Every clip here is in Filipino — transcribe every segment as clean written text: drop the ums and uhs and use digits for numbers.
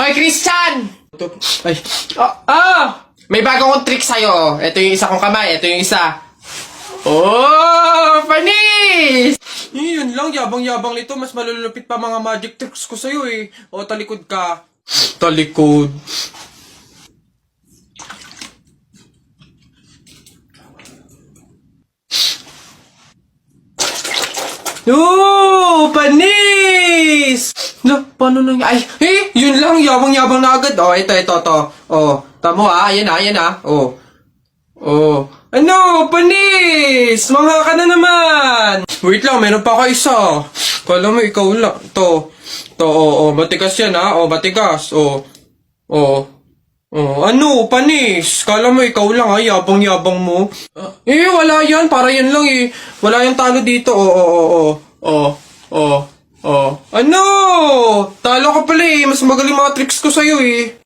Hoy, Christian! Ay. May bago akong trick sa'yo. Ito yung isa kong kamay. Ito yung isa. Oh! Panis! Yun lang. Yabang-yabang nito. Mas malulupit pa mga magic tricks ko sa'yo eh. O, talikod ka. Talikod. Oh! Panis! No, paano nang... Ay, yun lang, yabang-yabang na agad. Oh, ito. Oh, tamo ayan na. Oh. Ano, panis! Mangha ka na naman! Wait lang, meron pa ka isa. Kala mo, ikaw lang. To, matigas yan ha. Oh, matigas. Ano, panis? Kala mo, ikaw lang ha, yabang-yabang mo. Wala yan, para yan lang eh. Wala yung talo dito. Ano? Talo ka pala eh. Mas magaling mga tricks ko sa'yo eh.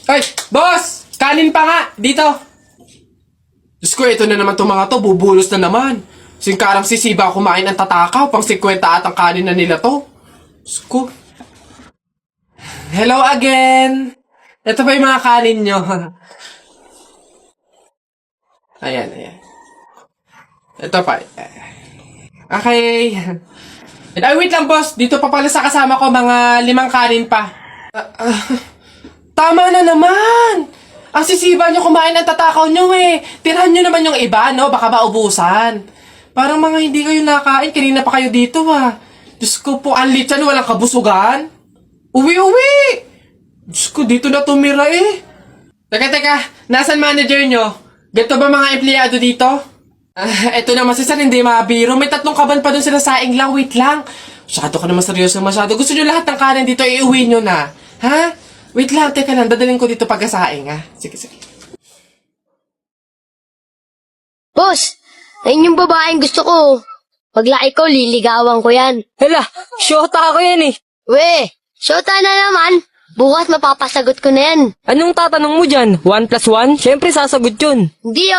Ay, boss! Kanin pa nga! Dito! Diyos ko, ito na naman itong mga to. Bubulos na naman. Singkarang sisiba kumain ang tatakaw. Pang 50 at ang kanin na nila to. Diyos ko. Hello again! Ito ba yung mga kanin nyo? Ayan. Ito pa. Okay. Ay, wait lang, boss. Dito pa pala sa kasama ko, mga 5 kanin pa. Tama na naman! Ang sisiba nyo kumain ang tatakaw nyo eh. Tirahan nyo naman yung iba, no? Baka maubusan. Parang mga hindi kayo nakain. Kanina pa kayo dito, ha? Diyos ko po, ang litsan, walang kabusugan. Uwi! Diyos ko, dito na tumira eh. Teka. Nasaan manager nyo? Ganito ba mga empleyado dito? Eto naman si Sir, hindi mabiro. May 3 kaban pa dun sila saing lang. Wait lang. Masyado ka naman seryoso masyado. Gusto nyo lahat ng kanin dito, iuwi nyo na. Ha? Wait lang, teka lang. Dadalhin ko dito pagkasaing, ha? Sige. Boss, ayun yung babaeng gusto ko. Paglaki ko, liligawan ko yan. Hala, syota ako yan eh. We, syota na naman. Bukas mapapasagot ko na yan. Anong tatanong mo dyan? 1 plus 1? Siyempre sasagot yun. Hindi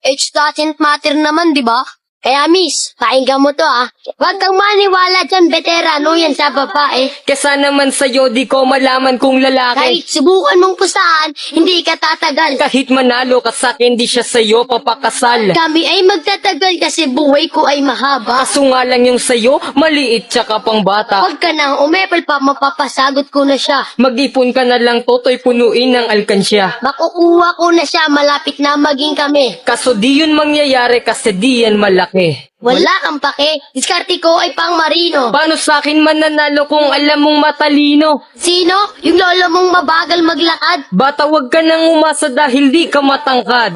age doesn't matter naman, di ba? Kaya miss, pakinggan mo to Huwag kang maniwala dyan, veterano yan sa babae. Kesa naman sa'yo, di ko malaman kung lalaki. Kahit subukan mong pusahan, hindi ka tatagal. Kahit manalo ka sa'kin, di siya sa'yo papakasal. Kami ay magtatagal kasi buhay ko ay mahaba. Kaso nga lang yung sa'yo, maliit tsaka pang bata. Huwag ka nang umepal pa, mapapasagot ko na siya. Mag-ipon ka na lang, toto'y punuin ng alkansya. Makukuha ko na siya, malapit na maging kami. Kaso di yun mangyayari kasi di yan malaki. Wala kang pake, diskarte ko ay pang marino. Paano sa'kin mananalo kung alam mong matalino? Sino? Yung lolo mong mabagal maglakad? Bata, wag ka nang umasa dahil di ka matangkad.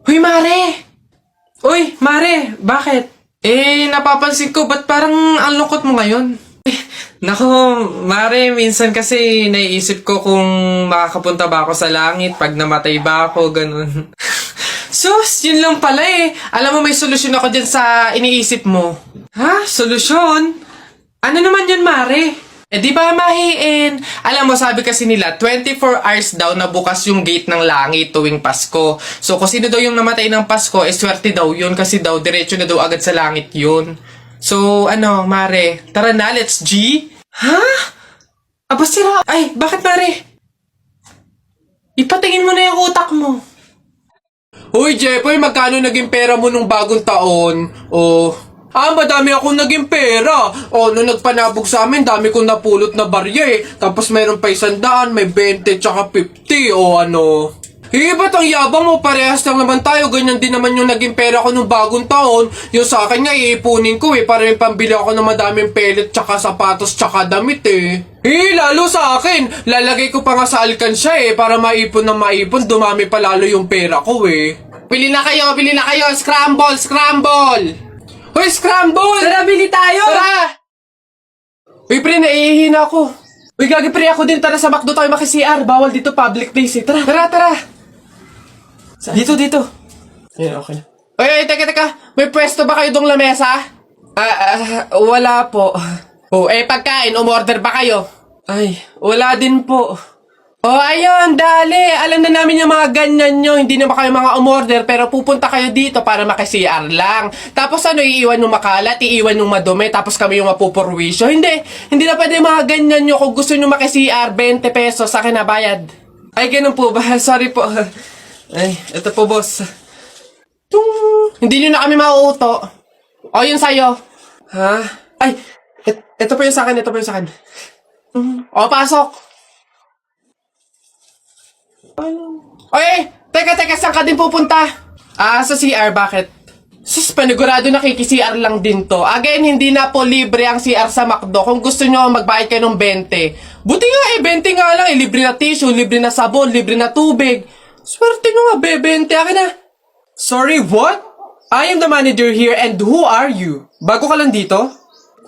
Uy, Mare! Bakit? Napapansin ko, ba't parang ang lungkot mo ngayon? Nako, Mare, minsan kasi naiisip ko kung makakapunta ba ako sa langit pag namatay ba ako, ganun. Sus, yun lang pala eh. Alam mo, may solusyon ako dyan sa iniisip mo. Ha? Solusyon? Ano naman yun, Mare? Di ba mahiin? Alam mo, sabi kasi nila, 24 hours daw na bukas yung gate ng langit tuwing Pasko. So, kung sino daw yung namatay ng Pasko, swerte daw yun kasi daw, diretso na daw agad sa langit yun. So, Mare, tara na, let's G? Ha? Aba, sira. Ay, bakit, Mare? Ipatingin mo na yung utak mo. Hoy, Jepoy, magkano naging pera mo nung bagong taon? Madami akong naging pera. Nung nagpanabog sa amin, dami kong napulot na barya eh. Tapos mayroon pa 100, may 20, tsaka 50, ba't ang yabang mo? Parehas lang naman tayo. Ganyan din naman yung naging pera ko nung bagong taon. Yung sa akin nga, iipunin ko para may pambili ako ng madaming pellet, tsaka sapatos, tsaka damit lalo sa akin. Lalagay ko pa nga sa alkansya para maipon na maipon. Dumami pa lalo yung pera ko Bili na kayo! Scramble! Hoy, scramble! Tara, bili tayo! Tara! Uy, pre, naihihina ako. Uy, gagi, pre, ako din. Tara, sa McDo tayo maki-CR. Bawal dito, public place Tara! Dito. Ayan, okay. Uy, teka. May pwesto ba kayo dong lamesa? Wala po. Pagkain, umorder ba kayo? Ay, wala din po. Oh, ayun, dali. Alam na namin yung mga ganyan nyo. Hindi naman kayo mga umorder, pero pupunta kayo dito para maki-CR lang. Tapos ano, iiwan yung makalat, iiwan yung madumi, tapos kami yung mapupurwisyo. Hindi na pwede mga ganyan nyo. Kung gusto nyo maki-CR, 20 pesos, sa akin na bayad. Ay, ganun po ba? Sorry po. Ay, ito po, boss. Hindi nyo na kami mauuto. O, yun sa'yo. Ha? Ay, ito po yung sa akin, ito po yung sa akin. O, pasok. Oy, teka, saan ka din pupunta? Sa CR, bakit? Sus, panigurado nakiki-CR lang din to. Again, hindi na po libre ang CR sa McDo. Kung gusto nyo, magbayad kayo ng 20. Buti nga 20 nga lang. Libre na tissue, libre na sabon, libre na tubig. Swerte nyo nga, 20. Akin na. Sorry, what? I am the manager here and who are you? Bago ka lang dito?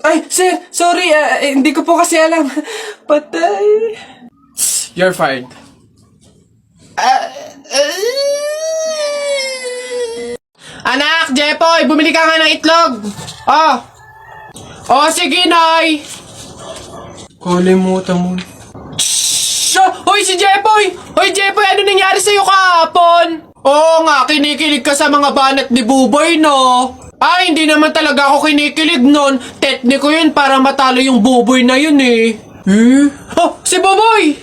Ay, sir, sorry. Hindi ko po kasi alam. Patay. You're fired. Anak, Jepoy, bumili ka nga ng itlog. Sige, Nay. Kalimutan mo. Hoy, si Jepoy! Hoy, Jepoy, ano nangyari sa'yo kahapon? Oo nga, kinikilig ka sa mga banat ni Buboy, no? Ay, hindi naman talaga ako kinikilig nun. Tekniko yun para matalo yung Buboy na yun, eh. Si Buboy!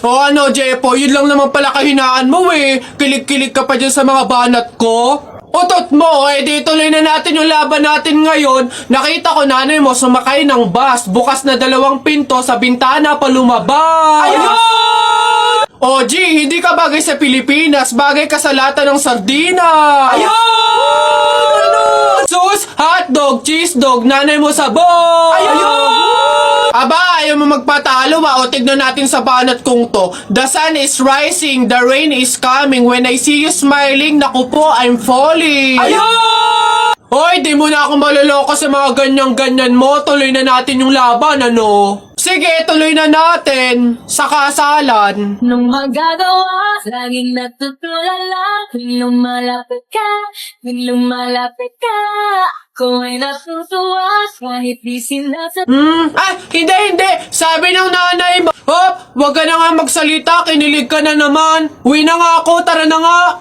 Ano, Jepo, yun lang naman pala kahinaan mo, eh. Kilig-kilig ka pa dyan sa mga banat ko. Utot mo, di tuloy na natin yung laban natin ngayon. Nakita ko nanay mo sumakay ng bus. Bukas na 2 pinto sa bintana pa lumabas. Ayun! G, hindi ka bagay sa Pilipinas. Bagay ka sa lata ng sardinas. Ayun! Sus, hotdog, cheese dog, nanay mo sabon. Ayun! Aba, ayaw mo magpatalo ba? O tignan natin sa banat kong to. The sun is rising, the rain is coming. When I see you smiling, naku po, I'm falling. Ayun! Hoy, di mo na ako maloloko sa mga ganyan-ganyan mo. Tuloy na natin yung laban, ano? Sige, tuloy na natin. Sa kasalan. Nung magagawa, laging natutulala. Tuwing lumalapit ka, ako ay natutuwa. Kahit di sinasa... Hindi. Sabi ng nanay mo. Wag ka na nga magsalita. Kinilig ka na naman. Uwi na nga ako. Tara na nga.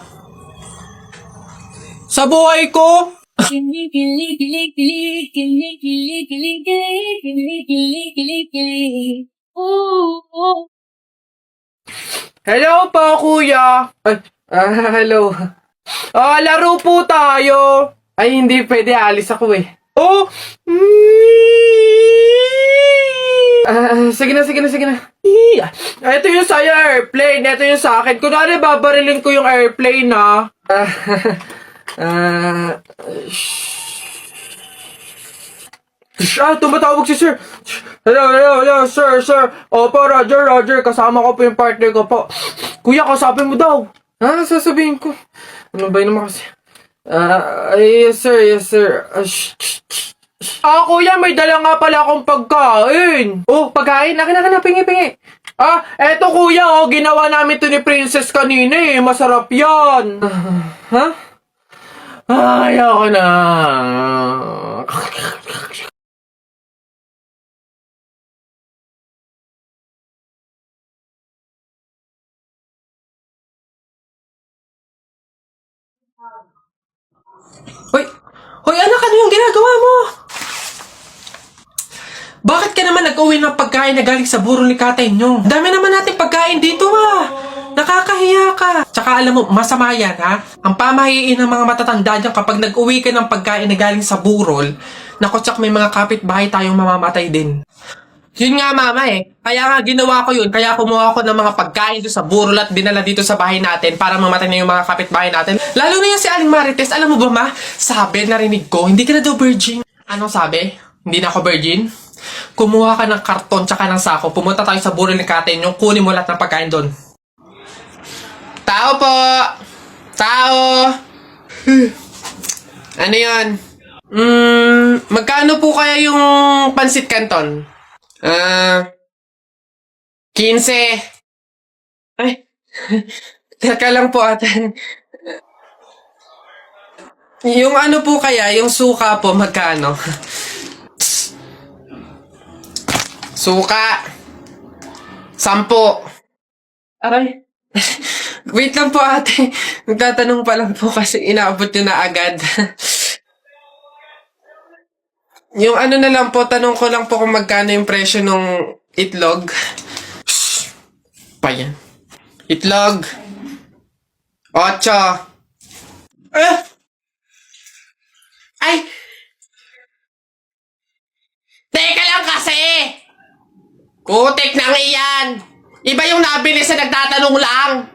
Sa buhay ko. Hello po, kuya. Hello. Laro po tayo. Ay, hindi pwede. Alis ako eh. Sige na. Ito yung sa'yo, airplane. Ito yung sa akin. Kunwari, babarilin ko yung airplane, na. Tumatawag si sir. Hello, sir. Opo, Roger. Kasama ko po yung partner ko po. Kuya, kausapin mo daw. Sasabihin ko. Ano ba yun naman kasi? Yes, sir. Kuya, may dala nga pala akong pagkain. Pagkain? Akin, pingi. Eto kuya, ginawa namin to ni Princess kanina eh. Masarap yan. Ayoko na. Hoy anak, ano yung ginagawa mo? Bakit ka naman nag-uwi ng pagkain na galing sa burol ni katay nyo? Dami naman natin pagkain dito Nakakahiya ka. Tsaka alam mo, masama yan Ang pamahiin ng mga matatanda dyan kapag nag-uwi ka ng pagkain na galing sa burol, naku, tsak may mga kapitbahay tayong mamamatay din. Yun nga mama Kaya nga ginawa ko yun. Kaya kumuha ko ng mga pagkain doon sa burol at dinala dito sa bahay natin para mamatay na yung mga kapitbahay natin. Lalo na yan si Aling Marites. Alam mo ba ma? Sabi, narinig ko, hindi ka na daw virgin. Anong sabi? Hindi na ako virgin? Kumuha ka ng karton tsaka ng sako. Pumunta tayo sa burol ni Katen yung kunin mo lahat ng pagkain doon. Tao po! Tao! Ano yan? Magkano po kaya yung pansit canton? 15. Ay, teka lang po atan. Yung ano po kaya, yung suka po, magkano? Suka. 10. Aray. Wait lang po ate. Nagtatanong pa lang po kasi inaabot nyo na agad. Yung ano na lang po, tanong ko lang po kung magkano yung presyo ng itlog. Shhh! Pa yan. Itlog. 8. Ay! Teka lang kasi! Putik na iyan! Iba yung nabili sa nagtatanong lang.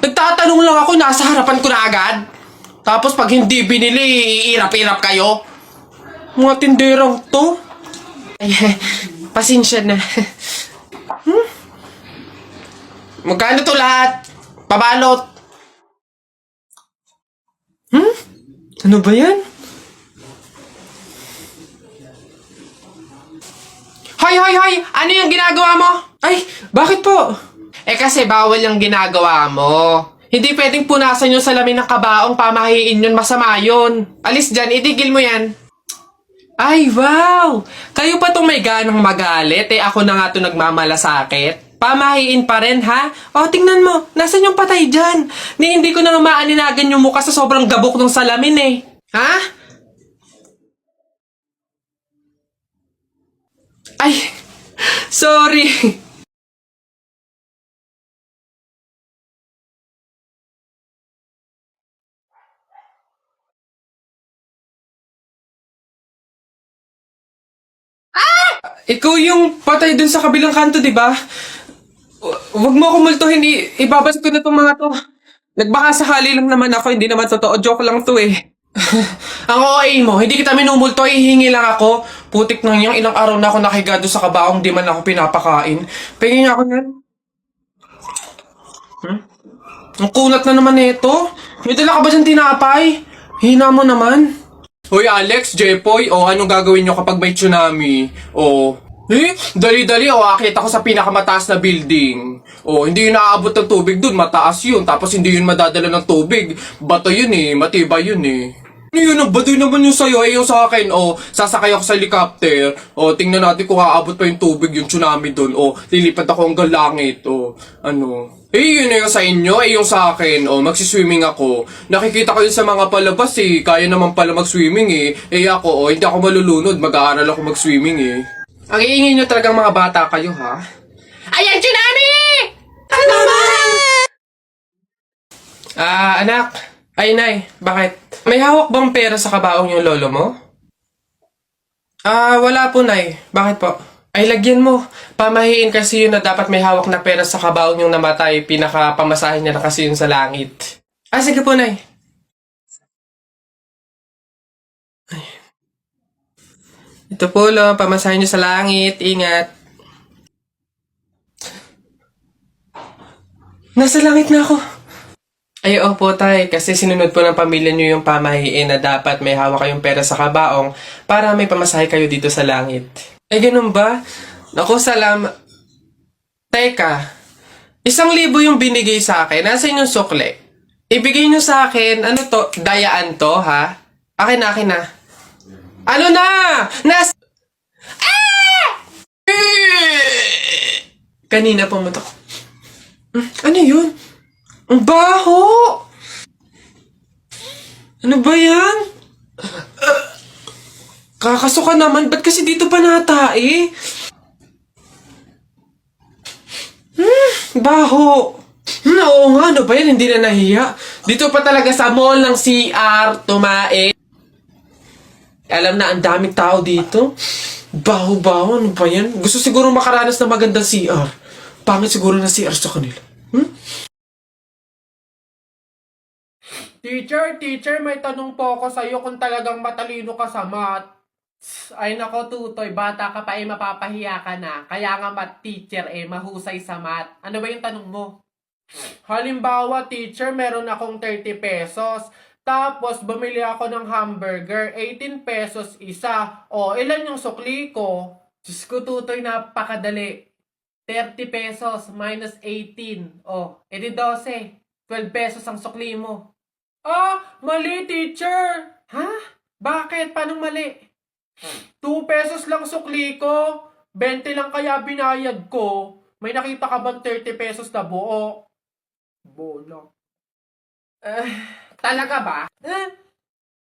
Nagtatanong lang ako, nasa harapan ko na agad. Tapos pag hindi binili, iirap-irap kayo. Mga tinderang to. Ay, pasensya na. Magkano to lahat? Pabalot. Ano ba yan? Hoy, hoy, hoy! Ano yung ginagawa mo? Ay, bakit po? Eh kasi bawal yung ginagawa mo. Hindi pwedeng punasan yung salamin ng kabaong, pamahiin yun, masama yun. Alis dyan, itigil mo yan. Ay, wow! Kayo pa tong may ganang magalit, eh ako na nga to nagmamalasakit. Pamahiin pa rin, ha? O, tingnan mo, nasan yung patay dyan? Ni hindi ko na nga maaninagan yung mukha sa sobrang gabok ng salamin, eh. Ha? Ay, sorry. Ikaw yung patay dun sa kabilang kanto, di ba? Huwag mo ako multuhin, ibabas ko na tong mga to. Nagbaka sakali lang naman ako, hindi naman totoo, joke lang to eh. Ang OA mo, hindi kita minumulto, hihingi lang ako. Putik nang yang ilang araw na ako nakigado sa kabaong, di man ako pinapakain. Pingin niya ako yan. Ang kunat na naman nito. May dala ka ba dyan tinapay? Hina mo naman. Hoy Alex, Jepoy, anong gagawin nyo kapag may tsunami? Dali-dali, akit ako sa pinakamataas na building. Hindi yun naaabot ng tubig dun, mataas yun. Tapos hindi yun madadala ng tubig. Bato yun eh, matibay yun eh. Ano yun, ang baduy naman yung sa'yo, yung sa akin, sasakay ako sa helicopter. Tingnan natin kung aabot pa yung tubig, yung tsunami dun. Lilipad ako hanggang langit, yun na yung sa inyo, yung sa akin, magsiswimming ako. Nakikita ko yun sa mga palabas kaya naman pala mag-swimming ako, hindi ako malulunod, mag-aaral ako mag-swimming Ang iingay nyo talagang mga bata kayo, ha? Ayan, tsunami! Ano ba? Anak. Ay, nay, bakit? May hawak bang pera sa kabaong yung lolo mo? Wala po, nay. Bakit po? Ay, lagyan mo. Pamahiin kasi yun na dapat may hawak na pera sa kabaong yung namatay. Pinaka-pamasahin niya na kasi yun sa langit. Sige po, nay. Ay. Ito po, lo. Pamasahin niyo sa langit. Ingat. Nasa langit na ako. Ay, opo, tay. Kasi sinunod po ng pamilya niyo yung pamahiin na dapat may hawak kayong pera sa kabaong para may pamasahe kayo dito sa langit. Ay, ganun ba? Naku, salamat. Teka, 1,000 yung binigay sa akin. Nasaan yung sukle? Ibigay nyo sa akin, ano to? Dayaan to, ha? Akin na. Ano na? Kanina pumutok. Ano yun? Ang baho! Ano ba yan? Kakasuka naman, ba't kasi dito pa natae? Baho! Oo nga, ano ba yan? Hindi na nahiya. Dito pa talaga sa mall ng CR, tumae. Alam na, ang daming tao dito. Baho-baho, ano ba yan? Gusto siguro makaranas ng magandang CR. Pangit siguro na CR sa kanila. Teacher, may tanong po ako sa'yo kung talagang matalino ka sa math. Ay nako, Tutoy, bata ka pa mapapahiya ka na. Kaya nga math teacher mahusay sa math. Ano ba yung tanong mo? Halimbawa, teacher, meron akong 30 pesos. Tapos, bumili ako ng hamburger, 18 pesos isa. Ilan yung sukli ko? Diyos ko, Tutoy, napakadali. 30 pesos minus 18. Edi 12. 12 pesos ang sukli mo. Mali, teacher. Ha? Bakit? Paano mali? 2 pesos lang sukli ko. 20 lang kaya binayad ko. May nakita ka bang 30 pesos na buo? Bola. Talaga ba?